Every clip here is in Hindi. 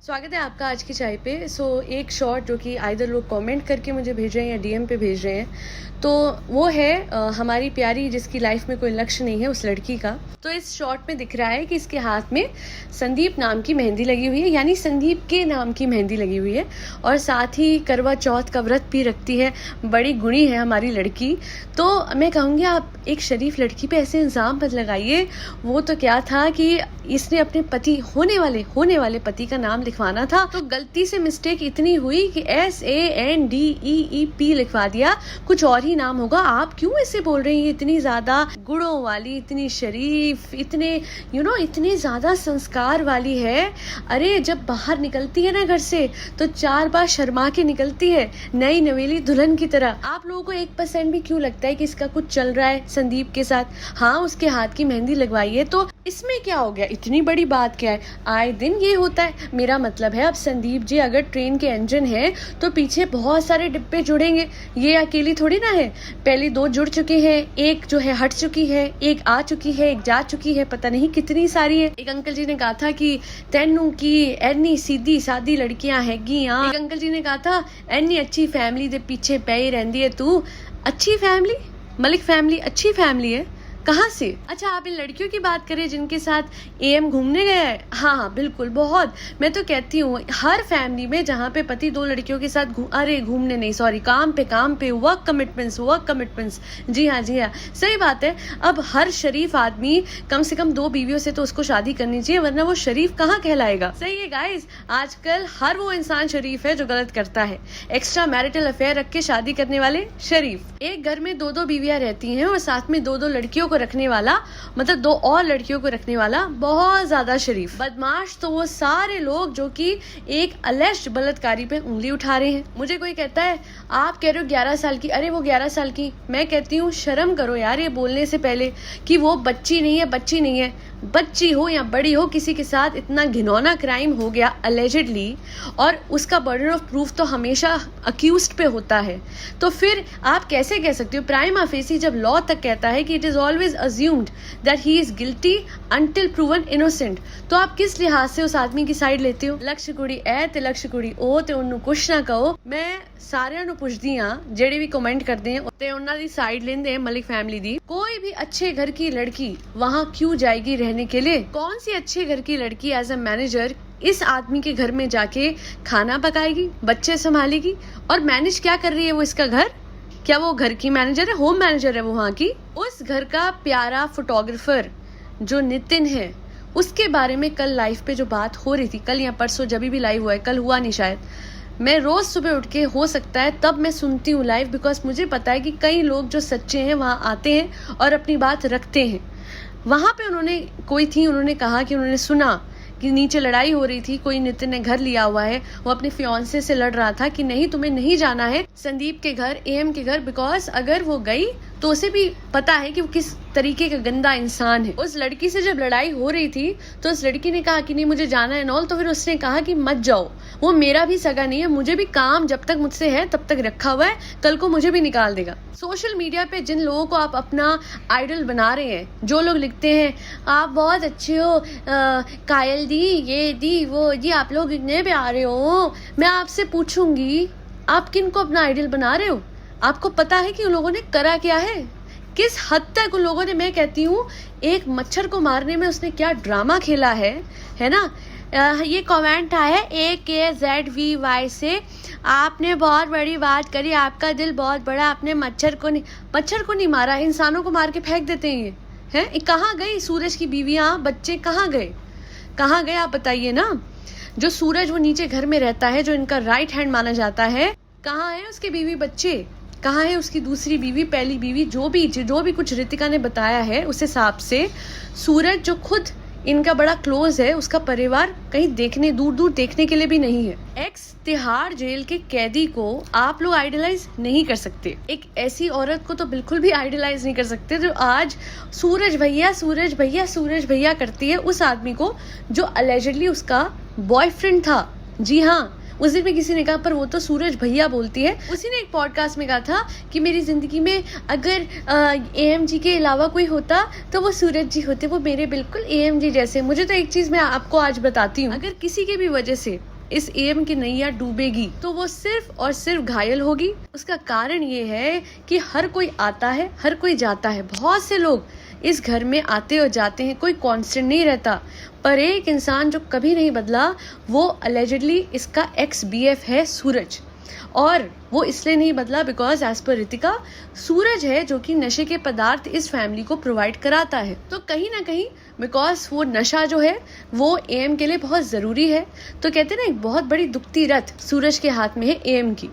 स्वागत है आपका आज की चाय पे। एक शॉर्ट जो कि आइदर लोग कमेंट करके मुझे भेज रहे हैं या डीएम पे भेज रहे हैं, तो वो है हमारी प्यारी जिसकी लाइफ में कोई लक्ष्य नहीं है, उस लड़की का। तो इस शॉर्ट में दिख रहा है कि इसके हाथ में संदीप नाम की मेहंदी लगी हुई है, यानी संदीप के नाम की मेहंदी लगी हुई है, और साथ ही करवा चौथ का व्रत भी रखती है। बड़ी गुणी है हमारी लड़की। तो मैं कहूँगी आप एक शरीफ लड़की पे ऐसे इल्ज़ाम मत लगाइए। वो तो क्या था कि इसने अपने पति होने वाले पति का नाम लिखवाना था, तो गलती से मिस्टेक इतनी हुई कि SANDEEP लिखवा दिया, कुछ और ही नाम होगा। आप क्यों ऐसे बोल रही हैं? इतनी ज्यादा गुणों वाली, इतनी शरीफ, इतने इतने ज्यादा संस्कार वाली है। अरे जब बाहर निकलती है ना घर से, तो 4 बार शर्मा के निकलती है, नई नवेली दुल्हन की तरह। आप लोगों को 1% भी क्यों लगता है कि इसका कुछ चल रहा है संदीप के साथ? हाँ, उसके हाथ की मेहंदी लगवाई है, तो इसमें क्या हो गया? इतनी बड़ी बात क्या है? आए दिन ये होता है। मेरा मतलब है, अब संदीप जी अगर ट्रेन के इंजन है तो पीछे बहुत सारे डिब्बे जुड़ेंगे। ये अकेली थोड़ी ना है। पहले 2 जुड़ चुके हैं, एक जो है हट चुकी है, एक आ चुकी है, एक जा चुकी है, पता नहीं कितनी सारी है। एक अंकल जी ने कहा था कि तेनू की एनी सीधी सादी लड़कियां हैगियां। एक अंकल जी ने कहा था एनी अच्छी फैमिली दे पीछे पे ही रहंदी है तू। अच्छी फैमिली, मलिक फैमिली अच्छी फैमिली है कहाँ से? अच्छा, आप इन लड़कियों की बात करें जिनके साथ एम घूमने गया है। हाँ, बिल्कुल, बहुत। मैं तो कहती हूँ हर फैमिली में जहाँ पे पति 2 लड़कियों के साथ घूमने नहीं, सॉरी, काम पे वर्क कमिटमेंट्स। जी हाँ, सही बात है। अब हर शरीफ आदमी कम से कम 2 बीवियों से तो उसको शादी करनी चाहिए, वरना वो शरीफ कहाँ कहलाएगा। सही है गाइस, आजकल हर वो इंसान शरीफ है जो गलत करता है। एक्स्ट्रा मैरिटल अफेयर रख के शादी करने वाले शरीफ। एक घर में 2 बीवियां रहती हैं और साथ में 2 लड़कियों रखने वाला, मतलब 2 और लड़कियों को रखने वाला, बहुत ज्यादा शरीफ। बदमाश तो वो सारे लोग जो कि एक अलेज्ड बलात्कारी पे उंगली उठा रहे हैं। मुझे कोई कहता है आप कह रहे हो 11 साल की, अरे वो 11 साल की। मैं कहती हूँ शर्म करो यार ये बोलने से पहले कि वो बच्ची नहीं है। बच्ची हो या बड़ी हो, किसी के साथ इतना घिनौना क्राइम हो गया अलेजिडली, और उसका बर्डन ऑफ प्रूफ तो हमेशा अक्यूज्ड पे होता है। तो फिर आप कैसे कह सकते हो? प्राइमा फेसी जब लॉ तक कहता है कि it is always assumed that he is guilty until proven innocent, तो आप किस लिहाज से उस आदमी की साइड लेते हो? लक्ष्य कुड़ी ए ते लक्ष्य कुड़ी ओ ते उन्होंने कुछ ना कहो। मैं सारिਆਂ ਨੂੰ ਪੁੱਛਦੀ ਆ ਜਿਹੜੇ ਵੀ कमेंट करते हैं ਤੇ ਉਹਨਾਂ ਦੀ साइड लेंदे हैं मलिक फैमिली दी। कोई भी अच्छे घर की लड़की वहाँ क्यों जाएगी रहने के लिए? कौन सी अच्छे घर की लड़की एज अ मैनेजर इस आदमी के घर में जाके खाना पकाएगी, बच्चे संभालेगी, और मैनेज क्या कर रही है वो इसका घर? क्या वो घर की मैनेजर है, होम मैनेजर है वो वहाँ की? उस घर का प्यारा फोटोग्राफर जो नितिन है, उसके बारे में कल लाइव पे जो बात हो रही थी, कल या परसों जब भी लाइव हुआ है, कल हुआ नहीं शायद, मैं रोज सुबह उठ के, हो सकता है तब मैं सुनती हूँ लाइव, बिकॉज मुझे पता है कि कई लोग जो सच्चे हैं वहाँ आते हैं और अपनी बात रखते हैं। वहाँ पे उन्होंने कहा कि उन्होंने सुना कि नीचे लड़ाई हो रही थी, कोई नितिन ने घर लिया हुआ है, वो अपने फियांसे से लड़ रहा था कि नहीं तुम्हें नहीं जाना है संदीप के घर, एम के घर, बिकॉज अगर वो गई तो उसे भी पता है कि वो किस तरीके का गंदा इंसान है। उस लड़की से जब लड़ाई हो रही थी तो उस लड़की ने कहा कि नहीं मुझे जाना है नॉल, तो फिर उसने कहा कि मत जाओ, वो मेरा भी सगा नहीं है, मुझे भी काम जब तक मुझसे है तब तक रखा हुआ है, कल को मुझे भी निकाल देगा। सोशल मीडिया पे जिन लोगों को आप अपना आइडल बना रहे हैं, जो लोग लिखते हैं आप बहुत अच्छे हो, कायल दी, ये दी, वो जी, आप लोग इतने प्यारे हो, मैं आपसे पूछूंगी आप किन को अपना आइडल बना रहे हो? आपको पता है कि उन लोगों ने करा क्या है, किस हद तक उन लोगों ने, मैं कहती हूँ एक मच्छर को मारने में उसने क्या ड्रामा खेला है ना। ये कमेंट आया AKZVY से, आपने बहुत बड़ी बात करी, आपका दिल बहुत बड़ा, आपने मच्छर को नहीं मारा, इंसानों को मार के फेंक देते हैं ये हैं। कहाँ गई सूरज की बीवियां, बच्चे कहाँ गए आप बताइए ना। जो सूरज वो नीचे घर में रहता है, जो इनका राइट हैंड माना जाता है, कहाँ है उसके बीवी बच्चे? कहाँ है उसकी दूसरी बीवी, पहली बीवी? जो भी कुछ रितिका ने बताया है उस हिसाब से सूरज जो खुद इनका बड़ा क्लोज है, उसका परिवार कहीं दूर देखने के लिए भी नहीं है। एक्स तिहाड़ जेल के कैदी को आप लोग आइडलाइज नहीं कर सकते, एक ऐसी औरत को तो बिल्कुल भी आइडलाइज नहीं कर सकते जो आज सूरज भैया करती है उस आदमी को जो अलेजिडली उसका बॉयफ्रेंड था। जी हाँ, उस दिन में किसी ने कहा पर वो तो सूरज भैया बोलती है। उसी ने एक पॉडकास्ट में कहा था कि मेरी जिंदगी में अगर AMG के अलावा कोई होता तो वो सूरज जी होते, वो मेरे बिल्कुल AMG जैसे। मुझे तो एक चीज मैं आपको आज बताती हूँ, अगर किसी के भी वजह से इस एएम की नैया डूबेगी तो वो सिर्फ और सिर्फ घायल होगी। उसका कारण ये है कि हर कोई आता है, हर कोई जाता है, बहुत से लोग इस घर में आते और जाते हैं, कोई कांस्टेंट नहीं रहता। पर एक इंसान जो कभी नहीं बदला वो अलेजिडली इसका एक्स बीएफ है सूरज, और वो इसलिए नहीं बदला बिकॉज एज पर रितिका सूरज है जो कि नशे के पदार्थ इस फैमिली को प्रोवाइड कराता है। तो कहीं ना कहीं बिकॉज वो नशा जो है वो एएम के लिए बहुत ज़रूरी है। तो कहते हैं ना, एक बहुत बड़ी दुखती रथ सूरज के हाथ में है एएम की,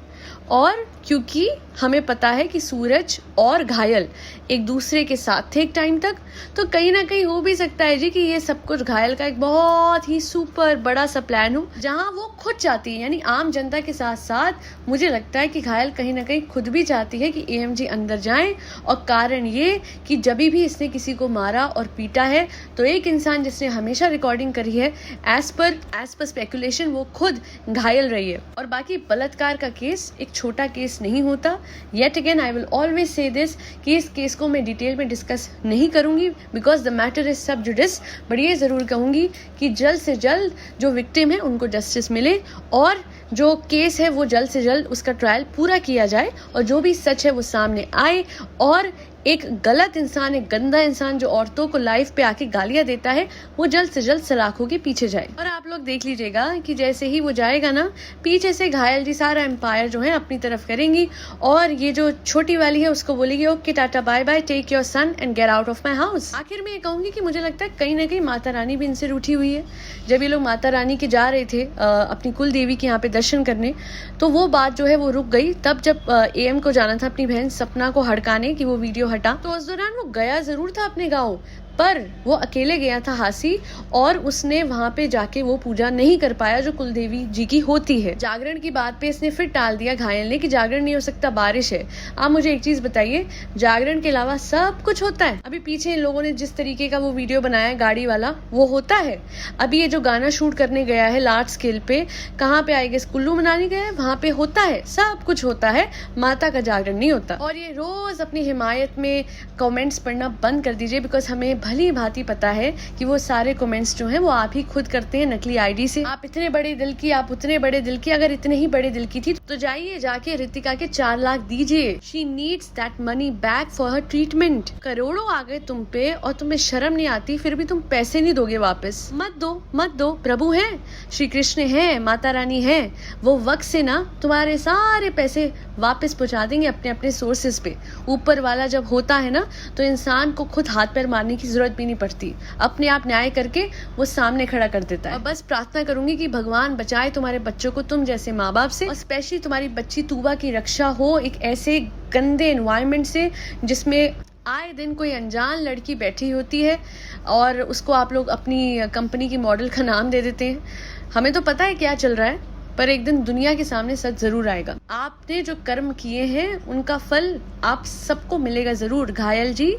और क्योंकि हमें पता है कि सूरज और घायल एक दूसरे के साथ थे एक टाइम तक, तो कहीं ना कहीं हो भी सकता है जी कि ये सब कुछ घायल का एक बहुत ही सुपर बड़ा सा प्लान हो, जहां वो खुद चाहती है, यानी आम जनता के साथ साथ मुझे लगता है कि घायल कहीं ना कहीं खुद भी चाहती है कि एएम जी अंदर जाएं। और कारण ये कि जब भी इसने किसी को मारा और पीटा है तो एक इंसान जिसने हमेशा रिकॉर्डिंग करी है, एज पर स्पेकुलेशन वो खुद घायल रही है। और बाकी बलात्कार का केस एक छोटा केस नहीं होता। Yet again I will always say this कि इस केस को मैं डिटेल में डिस्कस नहीं करूंगी बिकॉज द मैटर इज सब जुडिस, बट ये जरूर कहूंगी कि जल्द से जल्द जो विक्टिम है उनको जस्टिस मिले, और जो केस है वो जल्द से जल्द उसका ट्रायल पूरा किया जाए, और जो भी सच है वो सामने आए, और एक गलत इंसान, एक गंदा इंसान जो औरतों को लाइफ पे आके गालियां देता है वो जल्द से जल्द सलाखों के पीछे जाए। और आप लोग देख लीजिएगा कि जैसे ही वो जाएगा ना, पीछे से घायल जी सारा एम्पायर जो है अपनी तरफ करेंगी, और ये जो छोटी वाली है उसको बोलेगी ओके टाटा bye bye, take your son and get out of my house. आखिर में ये कहूंगी कि मुझे लगता है कहीं ना कहीं माता रानी भी इनसे रूठी हुई है। जब ये लोग माता रानी के जा रहे थे अपनी कुल देवी के यहाँ पे दर्शन करने, तो वो बात जो है वो रुक गई। तब जब एएम को जाना था अपनी बहन सपना को हड़काने की वो वीडियो हटा, तो उस दौरान वो गया जरूर था अपने गाँव, पर वो अकेले गया था हासी, और उसने वहां पे जाके वो पूजा नहीं कर पाया जो कुलदेवी जी की होती है। जागरण की बात पे इसने फिर टाल दिया घायल ने कि जागरण नहीं हो सकता, बारिश है। आप मुझे एक चीज बताइए, जागरण के अलावा सब कुछ होता है। अभी पीछे इन लोगों ने जिस तरीके का वो वीडियो बनाया है गाड़ी वाला, वो होता है। अभी ये जो गाना शूट करने गया है लार्ज स्केल पे, कहाँ पे आएगा, कुल्लू मनाली गया है, वहां पे होता है, सब कुछ होता है, माता का जागरण नहीं होता। और ये रोज अपनी हिमायत में कमेंट्स पढ़ना बंद कर दीजिए, बिकॉज हमें भली भांति पता है कि वो सारे कमेंट्स जो हैं वो आप ही खुद करते हैं नकली आईडी से। आप इतने बड़े दिल की, आप उतने बड़े दिल की, अगर इतने ही बड़े दिल की थी तो जाइए जाके रितिका के 4 लाख दीजिए। She needs that money back for her treatment. करोड़ों आ गए तुम पे और तुम्हें शर्म नहीं आती, फिर भी तुम पैसे नहीं दोगे वापस। मत दो, मत दो। प्रभु है, श्री कृष्ण है, माता रानी है, वो वक्त से ना तुम्हारे सारे पैसे वापस पहुंचा देंगे अपने अपने सोर्सेज पे। ऊपर वाला जब होता है ना तो इंसान को खुद हाथ पैर मारने की जरूरत भी नहीं पड़ती, अपने आप न्याय करके वो सामने खड़ा कर देता है। और बस प्रार्थना करूंगी कि भगवान बचाए तुम्हारे बच्चों को तुम जैसे माँ बाप से, और स्पेशली तुम्हारी बच्ची तूबा की रक्षा हो एक ऐसे गंदे एनवायरनमेंट से जिसमें आए दिन कोई अनजान लड़की बैठी होती है और उसको आप लोग अपनी कंपनी की मॉडल का नाम दे देते हैं। हमें तो पता है क्या चल रहा है, पर एक दिन दुनिया के सामने सच जरूर आएगा। आपने जो कर्म किए हैं उनका फल आप सबको मिलेगा जरूर। घायल जी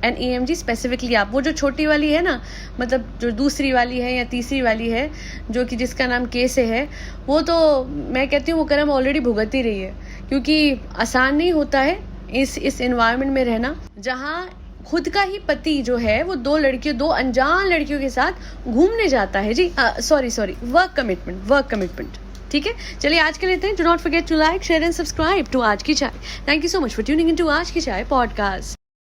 एंड एएम जी स्पेसिफिकली आप, वो जो छोटी वाली है ना, मतलब जो दूसरी वाली है या तीसरी वाली है जो कि जिसका नाम के से है, वो तो मैं कहती हूँ वो कर्म ऑलरेडी भुगत ही रही है, क्योंकि आसान नहीं होता है इस एनवायरनमेंट में रहना, जहाँ खुद का ही पति जो है वो 2 लड़कियों, 2 अनजान लड़कियों के साथ घूमने जाता है जी। Sorry work commitment. ठीक है, चलिए आज के लिए इतना ही। Do not forget to like, share and subscribe to Aaj Ki Chai. Thank you so much for tuning in to Aaj Ki चाय पॉडकास्ट।